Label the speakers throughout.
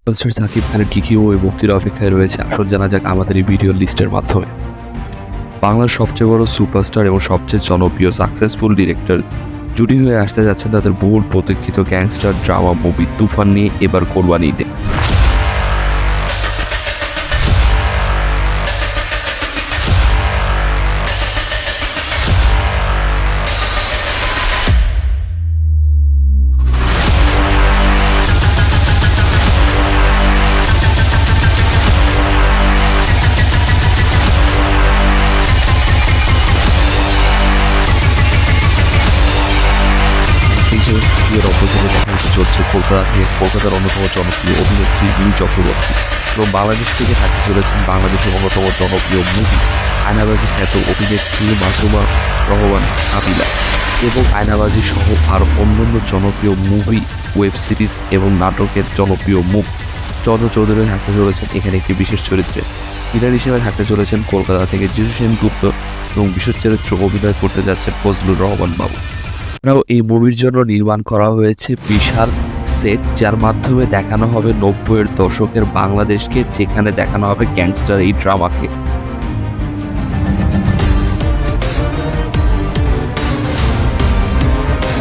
Speaker 1: Superstar Shakib খানের কি কি মুক্তির অপেক্ষায় রয়েছে আসুন জানা যাক আমাদের এই ভিডিও লিস্টের মাধ্যমে। বাংলার সবচেয়ে বড় সুপারস্টার এবং সবচেয়ে জনপ্রিয় সাকসেসফুল ডিরেক্টর জুটি হয়ে আসতে যাচ্ছেন তাদের বহুল প্রতীক্ষিত গ্যাংস্টার ড্রামা মুভি তুফান নিয়ে এবার কোরবানি ঈদে। এর অপোজিটে দেখা চলছে কলকাতা থেকে কলকাতার অন্যতম জনপ্রিয় অভিনেত্রী মিমি চক্রবর্তী এবং বাংলাদেশ থেকে থাকতে চলেছেন বাংলাদেশের অন্যতম জনপ্রিয় মুভি আয়নাবাজি খ্যাত অভিনেত্রী মাসুমা রহমান কাবিলা এবং আয়নাবাজি সহ আরও অন্যান্য জনপ্রিয় মুভি, ওয়েব সিরিজ এবং নাটকের জনপ্রিয় মুখ চন্দ্র চৌধুরী থাকতে চলেছেন এখানে একটি বিশেষ চরিত্রে। ভিলেন হিসেবে থাকতে চলেছেন কলকাতা থেকে যিশু সেনগুপ্ত এবং বিশেষ চরিত্রে অভিনয় করতে যাচ্ছেন ফজলুর রহমান বাবু। এই মুভির জন্য নির্মাণ করা হয়েছে বিশাল সেট, যার মাধ্যমে দেখানো হবে ৯০-এর দশকের বাংলাদেশকে, যেখানে দেখানো হবে গ্যাংস্টার এই ড্রামাকে।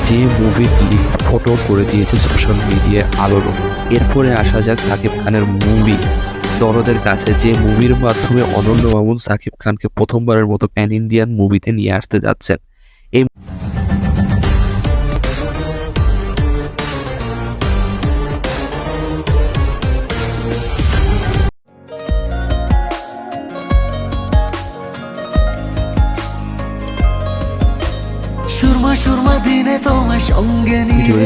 Speaker 1: যে মুভির লিক ফটো করে দিয়েছে সোশ্যাল মিডিয়ায় আলোড়ন। এরপরে আসা যাক সাকিব খানের মুভি দরদের কাছে, যে মুভির মাধ্যমে অনন্য মামুন সাকিব খানকে প্রথমবারের মতো প্যান ইন্ডিয়ান মুভিতে নিয়ে আসতে যাচ্ছেন। এই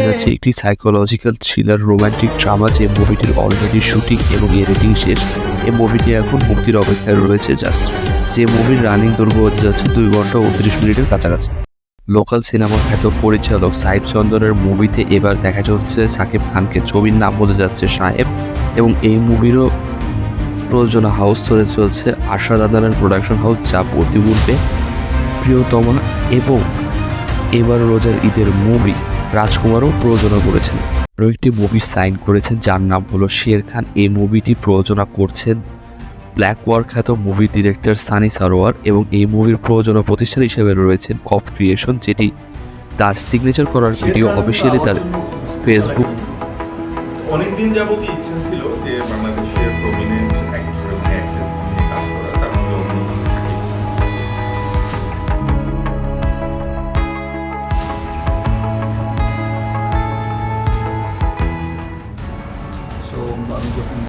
Speaker 1: যাচ্ছে একটি সাইকোলজিক্যাল থ্রিলার রোমান্টিক ড্রামা, যে মুভিটির অলরেডি শুটিং এবং এডিটিং শেষ। এই মুভিটি এখন মুক্তির অপেক্ষায় রয়েছে জাস্ট। যে মুভির রানিং দৈর্ঘ্য হতে যাচ্ছে 2 ঘন্টা 29 মিনিটের কাছাকাছি। লোকাল সিনেমার খ্যাত পরিচালক সাহেব চন্দনের মুভিতে এবার দেখা যাচ্ছে সাকিব খানকে। ছবির নাম হতে যাচ্ছে সাহেব এবং এই মুভিরও প্রযোজনা হাউস ধরে চলছে আশা দাদানের প্রোডাকশন হাউস, যা প্রতিপূর্বে প্রিয়তমা এবং এবার রোজার ঈদের মুভি রাজকুমারও প্রযোজনা করেছেন। আরও একটি মুভি সাইন করেছেন যার নাম হলো শের খান। এই মুভিটি প্রযোজনা করছেন ব্ল্যাক ওয়ার খ্যাত মুভি ডিরেক্টর সানি সারোয়ার এবং এই মুভির প্রযোজনা প্রতিষ্ঠান হিসেবে রয়েছেন কপ ক্রিয়েশন, যেটি তার সিগনেচার করার ভিডিও অফিসিয়ালি তার ফেসবুক।
Speaker 2: অনেকদিন যাবতই ইচ্ছা ছিল যে বাংলাদেশের প্রমিনেন্ট অ্যাক্টর এবং অ্যাক্ট্রেস নিয়ে কাজ করা, তার মধ্যে অন্যতম সাকিব।
Speaker 3: আমি যখন